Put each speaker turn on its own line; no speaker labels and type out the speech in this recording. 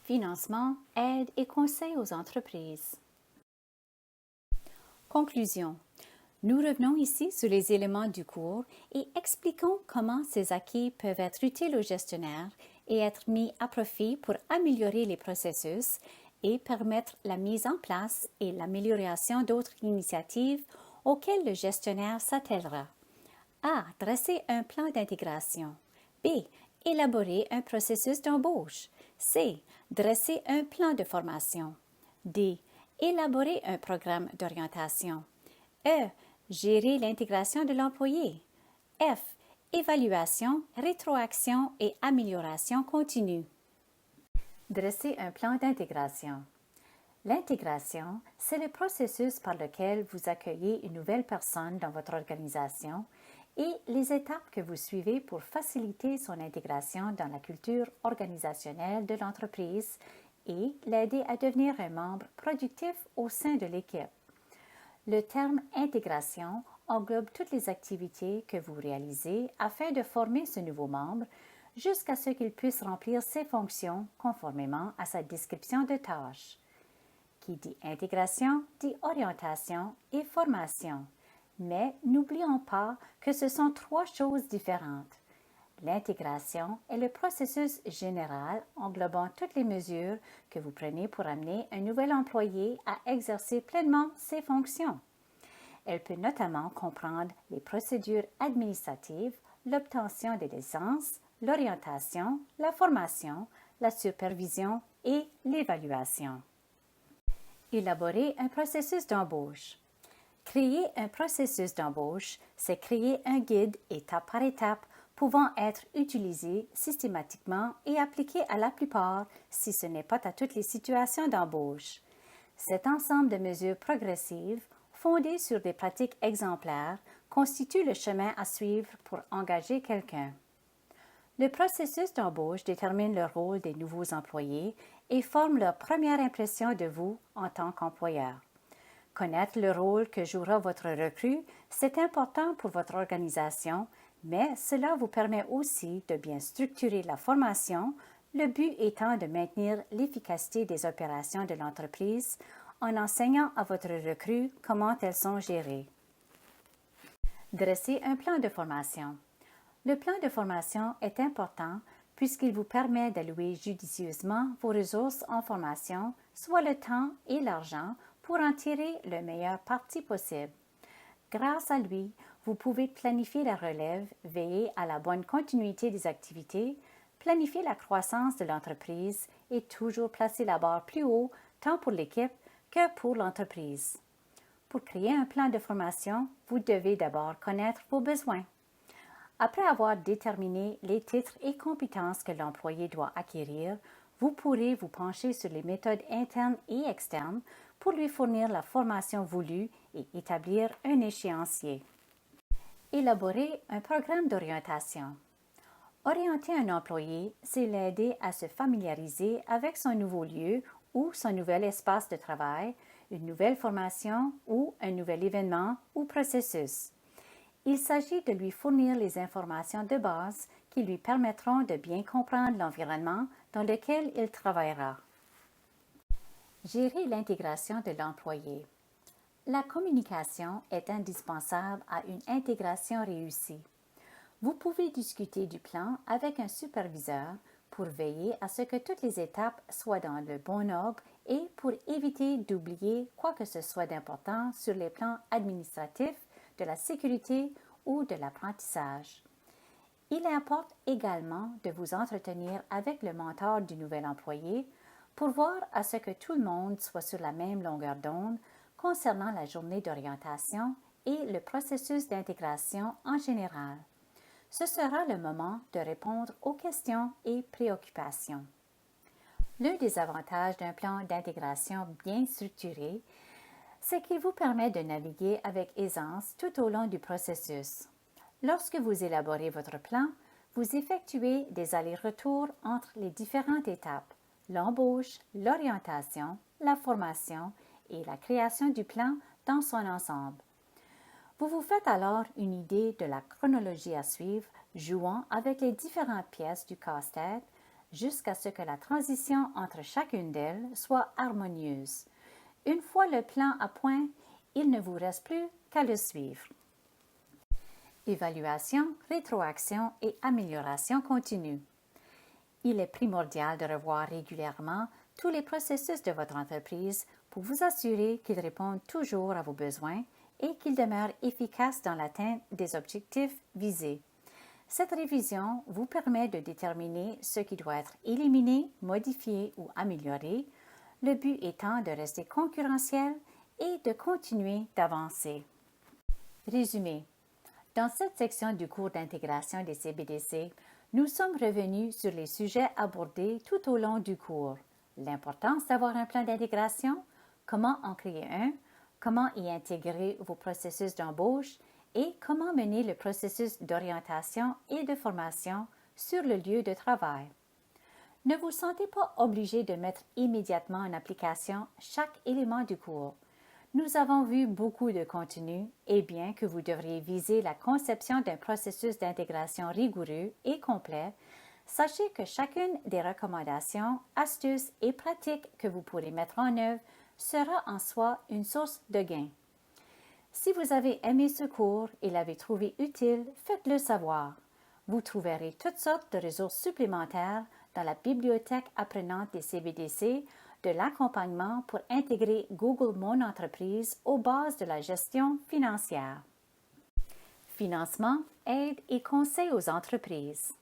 financement, aide et conseils aux entreprises. Conclusion. Nous revenons ici sur les éléments du cours et expliquons comment ces acquis peuvent être utiles aux gestionnaires et être mis à profit pour améliorer les processus et permettre la mise en place et l'amélioration d'autres initiatives auxquelles le gestionnaire s'attellera. A. Dresser un plan d'intégration. B. Élaborer un processus d'embauche. C. Dresser un plan de formation. D. Élaborer un programme d'orientation. E. Gérer l'intégration de l'employé. F. Évaluation, rétroaction et amélioration continue. Dresser un plan d'intégration. L'intégration, c'est le processus par lequel vous accueillez une nouvelle personne dans votre organisation et les étapes que vous suivez pour faciliter son intégration dans la culture organisationnelle de l'entreprise et l'aider à devenir un membre productif au sein de l'équipe. Le terme intégration englobe toutes les activités que vous réalisez afin de former ce nouveau membre jusqu'à ce qu'il puisse remplir ses fonctions conformément à sa description de tâches. Qui dit intégration dit orientation et formation. Mais n'oublions pas que ce sont trois choses différentes. L'intégration est le processus général englobant toutes les mesures que vous prenez pour amener un nouvel employé à exercer pleinement ses fonctions. Elle peut notamment comprendre les procédures administratives, l'obtention des licences, l'orientation, la formation, la supervision et l'évaluation. Élaborer un processus d'embauche. Créer un processus d'embauche, c'est créer un guide étape par étape pouvant être utilisé systématiquement et appliqué à la plupart, si ce n'est pas à toutes les situations d'embauche. Cet ensemble de mesures progressives, fondées sur des pratiques exemplaires, constitue le chemin à suivre pour engager quelqu'un. Le processus d'embauche détermine le rôle des nouveaux employés et forme leur première impression de vous en tant qu'employeur. Connaître le rôle que jouera votre recrue, c'est important pour votre organisation, mais cela vous permet aussi de bien structurer la formation, le but étant de maintenir l'efficacité des opérations de l'entreprise en enseignant à votre recrue comment elles sont gérées. Dresser un plan de formation. Le plan de formation est important puisqu'il vous permet d'allouer judicieusement vos ressources en formation, soit le temps et l'argent, pour en tirer le meilleur parti possible. Grâce à lui, vous pouvez planifier la relève, veiller à la bonne continuité des activités, planifier la croissance de l'entreprise et toujours placer la barre plus haut tant pour l'équipe que pour l'entreprise. Pour créer un plan de formation, vous devez d'abord connaître vos besoins. Après avoir déterminé les titres et compétences que l'employé doit acquérir, vous pourrez vous pencher sur les méthodes internes et externes pour lui fournir la formation voulue et établir un échéancier. Élaborer un programme d'orientation. Orienter un employé, c'est l'aider à se familiariser avec son nouveau lieu ou son nouvel espace de travail, une nouvelle formation ou un nouvel événement ou processus. Il s'agit de lui fournir les informations de base qui lui permettront de bien comprendre l'environnement dans lequel il travaillera. Gérer l'intégration de l'employé. La communication est indispensable à une intégration réussie. Vous pouvez discuter du plan avec un superviseur pour veiller à ce que toutes les étapes soient dans le bon ordre et pour éviter d'oublier quoi que ce soit d'important sur les plans administratifs, de la sécurité ou de l'apprentissage. Il importe également de vous entretenir avec le mentor du nouvel employé pour voir à ce que tout le monde soit sur la même longueur d'onde concernant la journée d'orientation et le processus d'intégration en général. Ce sera le moment de répondre aux questions et préoccupations. L'un des avantages d'un plan d'intégration bien structuré, c'est qu'il vous permet de naviguer avec aisance tout au long du processus. Lorsque vous élaborez votre plan, vous effectuez des allers-retours entre les différentes étapes, l'embauche, l'orientation, la formation et la création du plan dans son ensemble. Vous vous faites alors une idée de la chronologie à suivre, jouant avec les différentes pièces du casse-tête, jusqu'à ce que la transition entre chacune d'elles soit harmonieuse. Une fois le plan à point, il ne vous reste plus qu'à le suivre. Évaluation, rétroaction et amélioration continue. Il est primordial de revoir régulièrement tous les processus de votre entreprise pour vous assurer qu'ils répondent toujours à vos besoins et qu'ils demeurent efficaces dans l'atteinte des objectifs visés. Cette révision vous permet de déterminer ce qui doit être éliminé, modifié ou amélioré, le but étant de rester concurrentiel et de continuer d'avancer. Résumé. Dans cette section du cours d'intégration des CBDC, nous sommes revenus sur les sujets abordés tout au long du cours. L'importance d'avoir un plan d'intégration, comment en créer un, comment y intégrer vos processus d'embauche et comment mener le processus d'orientation et de formation sur le lieu de travail. Ne vous sentez pas obligé de mettre immédiatement en application chaque élément du cours. Nous avons vu beaucoup de contenu et bien que vous devriez viser la conception d'un processus d'intégration rigoureux et complet, sachez que chacune des recommandations, astuces et pratiques que vous pourrez mettre en œuvre sera en soi une source de gain. Si vous avez aimé ce cours et l'avez trouvé utile, faites-le savoir. Vous trouverez toutes sortes de ressources supplémentaires dans la bibliothèque apprenante des CBDC, de l'accompagnement pour intégrer Google Mon Entreprise aux bases de la gestion financière. Financement, aide et conseils aux entreprises.